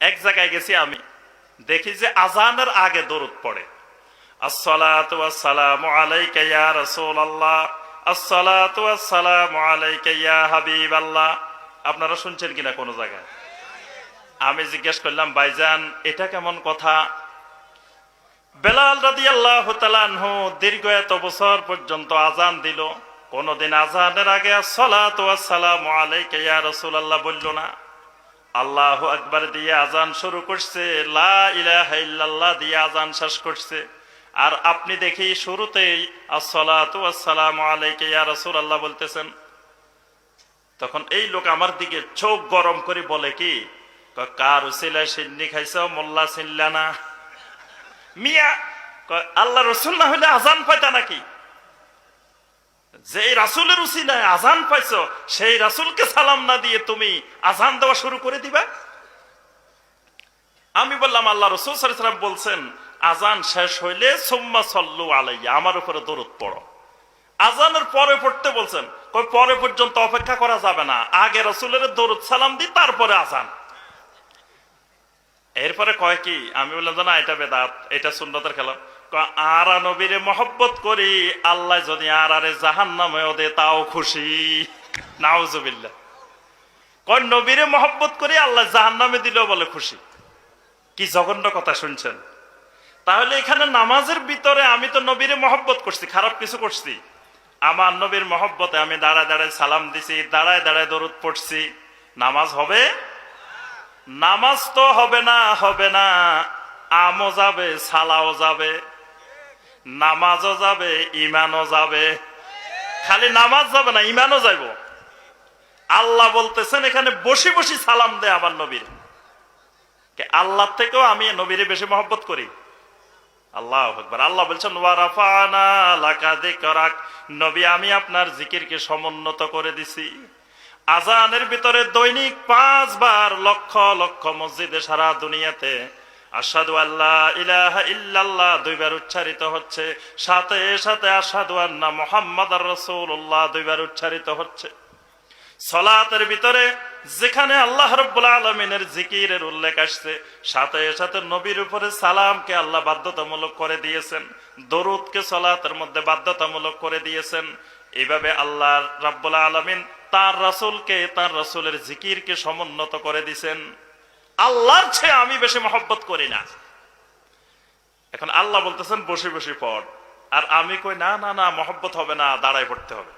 এক জায়গায় গেছি আমি, দেখি যে আজানের আগে দরুদ পড়ে, আসসালাতু ওয়াসসালামু আলাইকা ইয়া রাসূলুল্লাহ, আসসালাতু ওয়াসসালামু আলাইকা ইয়া হাবিবাল্লাহ। আপনারা শুনছেন কিনা কোন জায়গায়? আমি জিজ্ঞেস করলাম, ভাইজান এটা কেমন কথা? বেলাল রাদিয়াল্লাহু তাআলা আনহু দীর্ঘ এত বছর পর্যন্ত আজান দিল, কোনদিন আজানের আগে আসসালাতু ওয়াসসালামু আলাইকা ইয়া রাসূলুল্লাহ বলল না। আল্লাহু আকবার দিয়ে আজান শুরু করছে, লা ইলাহা ইল্লাল্লাহ দিয়ে আজান শেষ করছে। আর আপনি দেখি শুরুতেই আসসালাতু ওয়াসসালামু আলাইকা ইয়া রাসূলুল্লাহ বলতেছেন। তখন এই লোক আমার দিকে চোখ গরম করে বলে কি, কার উসিলায় সিন্নি খাইছ, মোল্লা চিনলা না? মিয়া আল্লাহ রসুল না হইলে আজান পাইতা নাকি? যে রাসূলের উসিলায় আজান পাইছো, সেই রাসূলকে সালাম না দিয়ে তুমি আজান দেওয়া শুরু করে দিবা? আমি বললাম, আল্লাহ রাসূল সাল্লাল্লাহু আলাইহি ওয়াসাল্লাম বলছেন আজান শেষ হইলে সুম্মা সাল্লু আলাইয়া, আমার উপরে দরুদ পড়ো। আজানের পরে পড়তে বলছেন, কই পরে পর্যন্ত অপেক্ষা করা যাবে না, আগে রাসূলের দরুদ সালাম দি তারপরে আজান। এরপরে কয় কি, আমি বললাম না এটা বেদাত, এটা সুন্নতের খেলাফ। আর নবীরে মহব্বত করি, আল্লাহ যদি আর জাহান্নামেও দে তাও খুশি। নাউজুবিল্লাহ। কয় নবীরে মহব্বত করি, আল্লাহ জাহান্নামে দিলেও বলে খুশি। কি জঘন্য কথা শুনছেন? তাহলে এখানে নামাজের ভিতরে আমি তো নবীরে মহব্বত করছি, খারাপ কিছু করছি? আমার নবীর মহব্বতে আমি দাঁড়ায় দাঁড়ায় সালাম দিছি, দাঁড়ায় দাঁড়ায় দরুদ পড়ছি, নামাজ হবে? নামাজ তো হবে না, হবে না। আমও যাবে, সালাও যাবে, নামাজও যাবে, ইমানও যাবে। খালি নামাজ যাবে না, ইমানও যাইব। আল্লাহ বলতেছেন এখানে বসে বসে সালাম দেয় আমার নবীর। আল্লাহ থেকেও আমি নবীরে বেশি মহব্বত করি। আল্লাহু আকবার। আল্লাহ বলছেন ওয়া রাফা'না লাকা যিকরাক, নবী আমি আপনার জিকিরকে সমুন্নত করে দিছি। আজানের ভিতরে দৈনিক 5 বার লক্ষ লক্ষ মসজিদে সারা দুনিয়াতে আশহাদু আল্লা ইলাহা ইল্লাল্লাহ 2 বার উচ্চারিত হচ্ছে, সাথে সাথে আশহাদু আন্না মুহাম্মাদার রাসূলুল্লাহ 2 বার উচ্চারিত হচ্ছে। সালাতের ভিতরে যেখানে আল্লাহ রাব্বুল আলামিনের জিকিরের উল্লেখ আসছে, সাথে সাথে নবীর উপরে সালামকে আল্লাহ বাধ্যতামূলক করে দিয়েছেন, দরুদকে সালাতের মধ্যে বাধ্যতামূলক করে দিয়েছেন। এইভাবে আল্লাহ রাব্বুল আলামিন তার রাসূলকে, তার রাসূলের জিকিরকে সমুন্নত করে দিয়েছেন। আল্লাহর চেয়ে আমি বেশি মহব্বত করি না। এখন আল্লাহ বলতেছেন বসে বসে পড়, আর আমি কই না না না, মহব্বত হবে না, দাঁড়ায় পড়তে হবে।